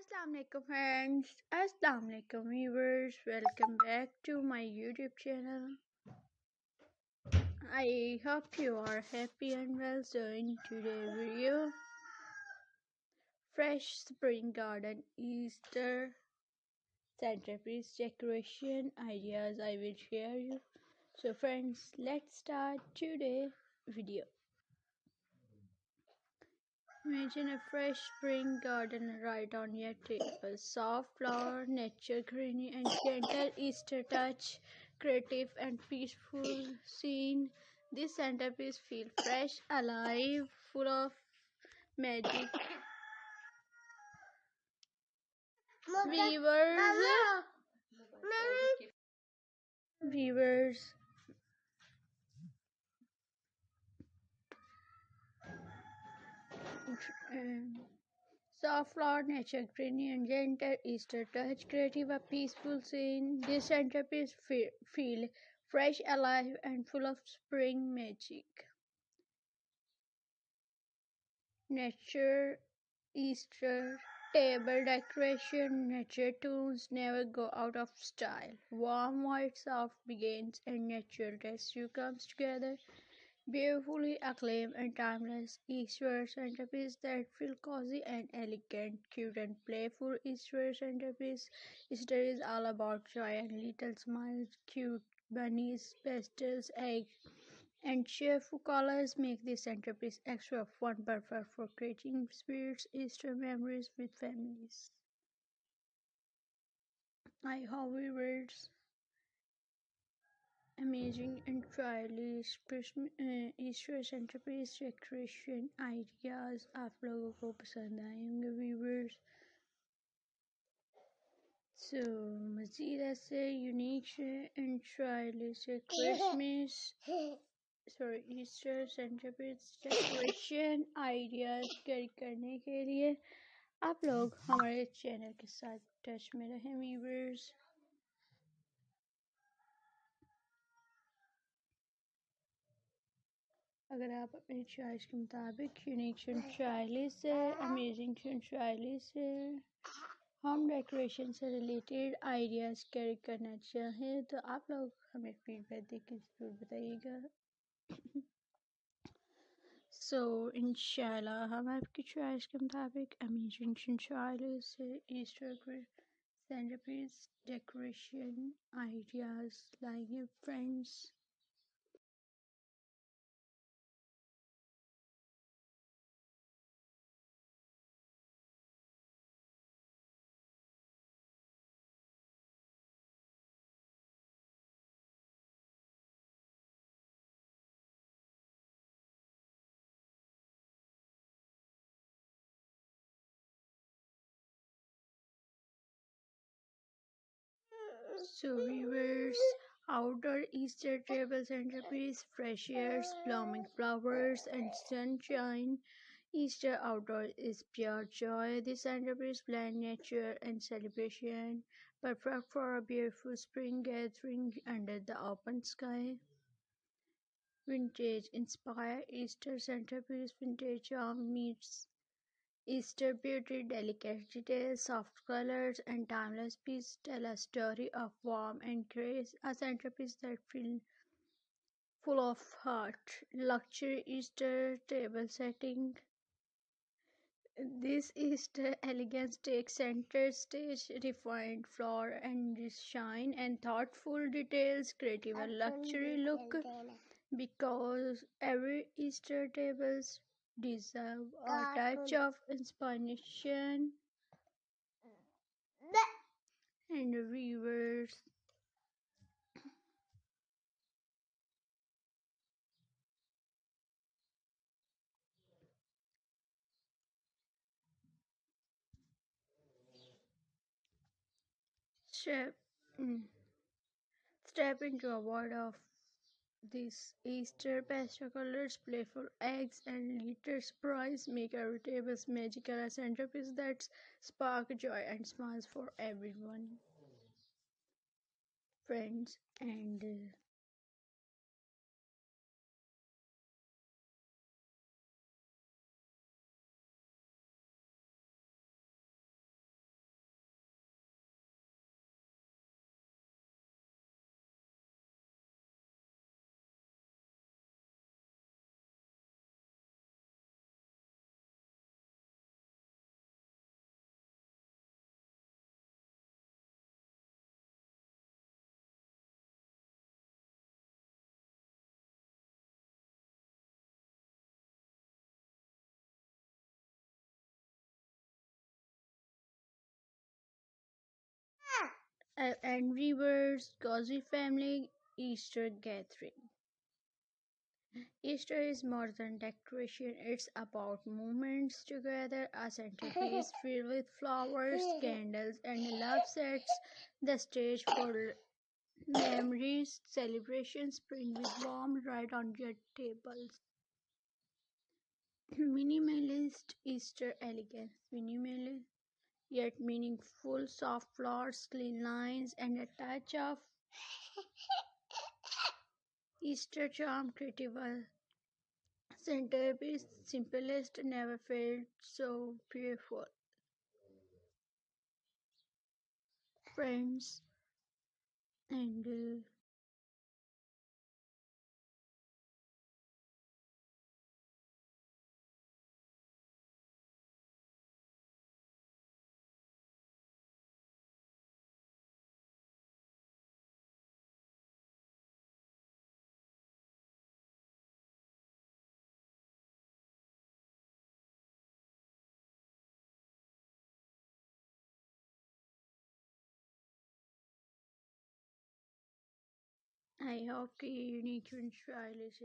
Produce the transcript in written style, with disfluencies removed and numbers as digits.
Assalamualaikum friends, Assalamualaikum viewers, welcome back to my YouTube channel. I hope you are happy and well. So in today's video, fresh spring garden Easter centerpiece decoration ideas I will share you. So friends, let's start today's video. Imagine a fresh spring garden right on your table. Soft flower, nature greenery, and gentle Easter touch. Creative and peaceful scene. This centerpiece feels fresh, alive, full of magic. Viewers, viewers, soft flower, nature greenery, and gentle Easter touch. Creative, a peaceful scene. This centerpiece feel fresh, alive, and full of spring magic. Nature Easter table decoration. Nature tunes never go out of style. Warm white soft begins and natural rescue comes together. Beautifully acclaimed and timeless Easter centerpiece that feel cozy and elegant, cute and playful Easter centerpiece. Easter is all about joy and little smiles, cute bunnies, pastels, eggs, and cheerful colors make this centerpiece extra fun, perfect for creating spirits Easter memories with families. I hope viewers amazing and stylish Christmas Easter centrepiece decoration ideas आप लोगों को पसंद आए होंगे viewers. So मज़ीद ऐसे unique and stylish Christmas Easter centrepiece decoration ideas carry करने के लिए आप लोग हमारे चैनल के साथ टच में रहें व्यूवर्स. अगर आप अपनी चॉइस के मुताबिक यूनिक स्टाइलिश से अमेजिंग स्टाइलिश से होम डेकोरेशन से रिलेटेड आइडियाज़ कैरी करना चाहें तो आप लोग हमें फीडबैक देकर ज़रूर बताइएगा. सो इंशाल्लाह हम आपकी चॉइस के मुताबिक अमेजिंग स्टाइलिश से ईस्टर सेंटरपीस डेकोरेशन आइडियाज़ लाएंगे friends. So viewers, outdoor Easter table centerpiece, fresh airs, blooming flowers, and sunshine. Easter outdoor is pure joy. This centerpiece blend nature and celebration, perfect for a beautiful spring gathering under the open sky. Vintage inspired Easter centerpiece, vintage charm meets Easter beauty, delicate details, soft colors, and timeless pieces tell a story of warmth and grace. A centerpiece that feels full of heart. Luxury Easter table setting. This Easter elegance takes center stage, refined floor and shine, and thoughtful details, creative and luxury look. Because every Easter tables deserve a touch of inspiration and viewers. Step, step into a world of these Easter pastel colors, playful eggs, and glitter surprise make every table magical, a centerpiece that spark joy and smiles for everyone. Friends and Angry Birds, Cozy Family, Easter Gathering. Easter is more than decoration, it's about moments together. A centerpiece filled with flowers, candles, and love sets the stage for memories. Celebrations bring with warm right on your tables. Minimalist Easter elegance. Minimalist yet meaningful, soft flowers, clean lines, and a touch of Easter charm. Critical centerpiece, simplest, never felt so beautiful. Friends and I hope कि unique style is